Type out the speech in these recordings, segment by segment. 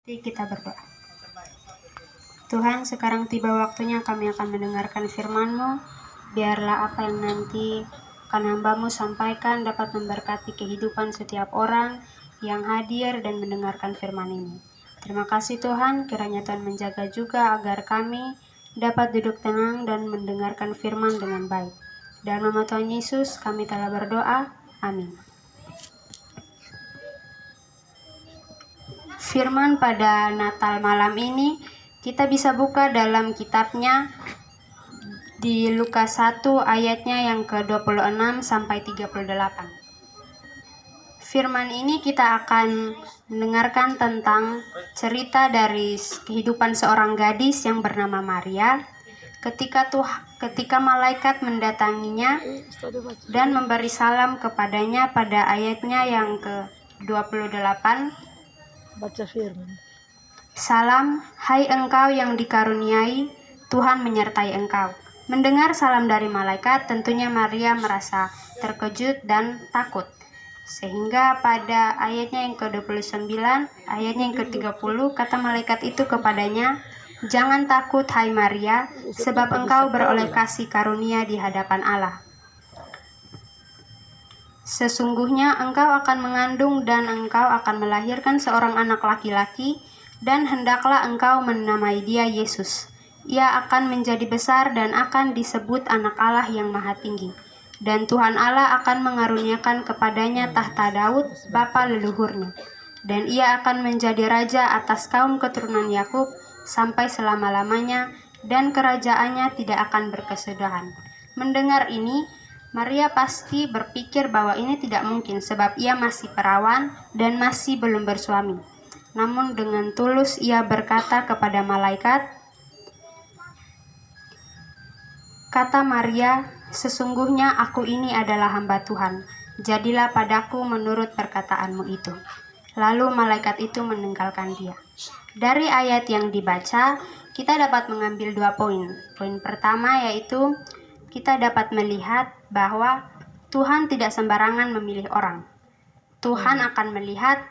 Mari kita berdoa. Tuhan, sekarang tiba waktunya kami akan mendengarkan firman-Mu. Biarlah apa yang nanti akan hamba-Mu sampaikan dapat memberkati kehidupan setiap orang yang hadir dan mendengarkan firman ini. Terima kasih Tuhan, kiranya Tuhan menjaga juga agar kami dapat duduk tenang dan mendengarkan firman dengan baik. Dalam nama Tuhan Yesus kami telah berdoa. Amin. Firman pada Natal malam ini kita bisa buka dalam kitabnya di Lukas 1 ayatnya yang ke-26 sampai 38. Firman ini kita akan mendengarkan tentang cerita dari kehidupan seorang gadis yang bernama Maria ketika malaikat mendatanginya dan memberi salam kepadanya pada ayatnya yang ke-28. Baca firman. Salam, hai engkau yang dikaruniai, Tuhan menyertai engkau. Mendengar salam dari malaikat, tentunya Maria merasa terkejut dan takut. Sehingga pada ayatnya yang ke-29, ayatnya yang ke-30, kata malaikat itu kepadanya, jangan takut hai Maria, sebab engkau beroleh kasih karunia di hadapan Allah. Sesungguhnya engkau akan mengandung dan engkau akan melahirkan seorang anak laki-laki, dan hendaklah engkau menamai dia Yesus. Ia akan menjadi besar dan akan disebut anak Allah yang Maha Tinggi. Dan Tuhan Allah akan mengaruniakan kepadanya tahta Daud, bapa leluhurnya. Dan ia akan menjadi raja atas kaum keturunan Yakub sampai selama-lamanya, dan kerajaannya tidak akan berkesudahan. Mendengar ini, Maria pasti berpikir bahwa ini tidak mungkin sebab ia masih perawan dan masih belum bersuami. Namun dengan tulus ia berkata kepada malaikat, kata Maria, sesungguhnya aku ini adalah hamba Tuhan. Jadilah padaku menurut perkataanmu itu. Lalu malaikat itu meninggalkan dia. Dari ayat yang dibaca, kita dapat mengambil 2 poin. Poin pertama yaitu kita dapat melihat bahwa Tuhan tidak sembarangan memilih orang. Tuhan akan melihat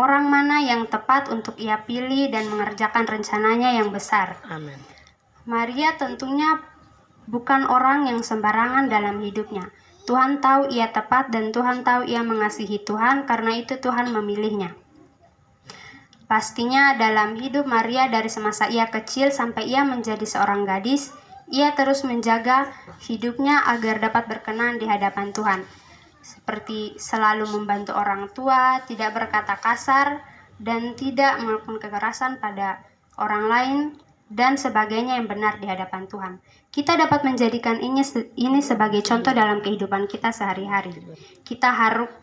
orang mana yang tepat untuk ia pilih dan mengerjakan rencananya yang besar. Amin. Maria tentunya bukan orang yang sembarangan dalam hidupnya. Tuhan tahu ia tepat dan Tuhan tahu ia mengasihi Tuhan, karena itu Tuhan memilihnya. Pastinya dalam hidup Maria dari semasa ia kecil sampai ia menjadi seorang gadis, ia terus menjaga hidupnya agar dapat berkenan di hadapan Tuhan. Seperti selalu membantu orang tua, tidak berkata kasar, dan tidak melakukan kekerasan pada orang lain, dan sebagainya yang benar di hadapan Tuhan. Kita dapat menjadikan ini sebagai contoh dalam kehidupan kita sehari-hari.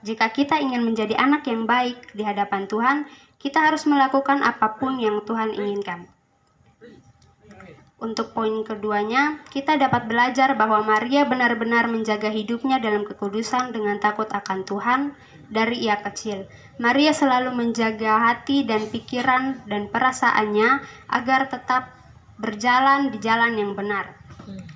Jika kita ingin menjadi anak yang baik di hadapan Tuhan, kita harus melakukan apapun yang Tuhan inginkan. Untuk poin keduanya, kita dapat belajar bahwa Maria benar-benar menjaga hidupnya dalam kekudusan dengan takut akan Tuhan dari ia kecil. Maria selalu menjaga hati dan pikiran dan perasaannya agar tetap berjalan di jalan yang benar.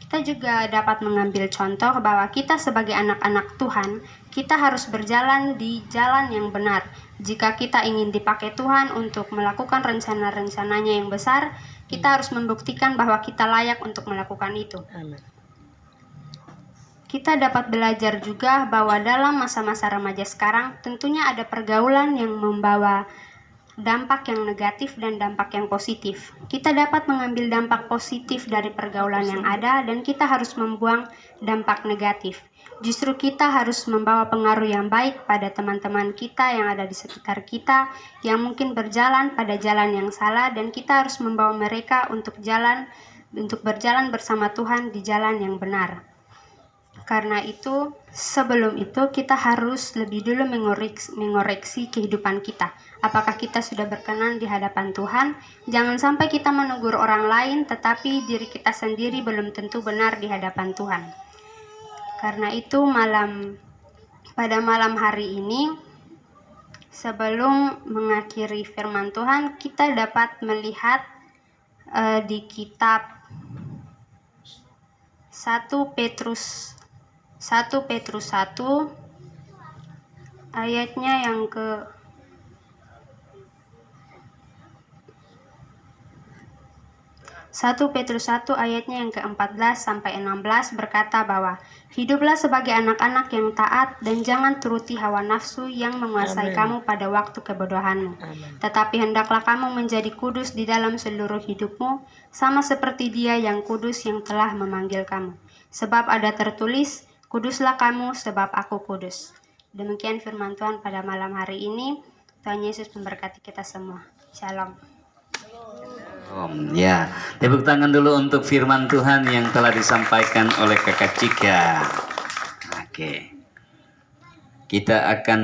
Kita juga dapat mengambil contoh bahwa kita sebagai anak-anak Tuhan, kita harus berjalan di jalan yang benar. Jika kita ingin dipakai Tuhan untuk melakukan rencana-rencananya yang besar, kita harus membuktikan bahwa kita layak untuk melakukan itu. Amin. Kita dapat belajar juga bahwa dalam masa-masa remaja sekarang, tentunya ada pergaulan yang membawa dampak yang negatif dan dampak yang positif. Kita dapat mengambil dampak positif dari pergaulan yang ada dan kita harus membuang dampak negatif. Justru kita harus membawa pengaruh yang baik pada teman-teman kita yang ada di sekitar kita yang mungkin berjalan pada jalan yang salah, dan kita harus membawa mereka untuk berjalan bersama Tuhan di jalan yang benar. Karena itu, sebelum itu kita harus lebih dulu mengoreksi kehidupan kita. Apakah kita sudah berkenan di hadapan Tuhan? Jangan sampai kita menegur orang lain, tetapi diri kita sendiri belum tentu benar di hadapan Tuhan. Karena itu pada malam hari ini, sebelum mengakhiri firman Tuhan, kita dapat melihat di kitab 1 Petrus 1 ayatnya yang 1 Petrus 1 ayatnya yang ke-14 sampai 16 berkata bahwa hiduplah sebagai anak-anak yang taat dan jangan turuti hawa nafsu yang menguasai Amin. kamu pada waktu kebodohanmu. Amin. Tetapi hendaklah kamu menjadi kudus di dalam seluruh hidupmu, sama seperti Dia yang kudus yang telah memanggil kamu. Sebab ada tertulis, kuduslah kamu sebab aku kudus. Demikian firman Tuhan pada malam hari ini. Tuhan Yesus memberkati kita semua. Shalom. Ya, tepuk tangan dulu untuk firman Tuhan yang telah disampaikan oleh Kakak Cika. Oke. Kita akan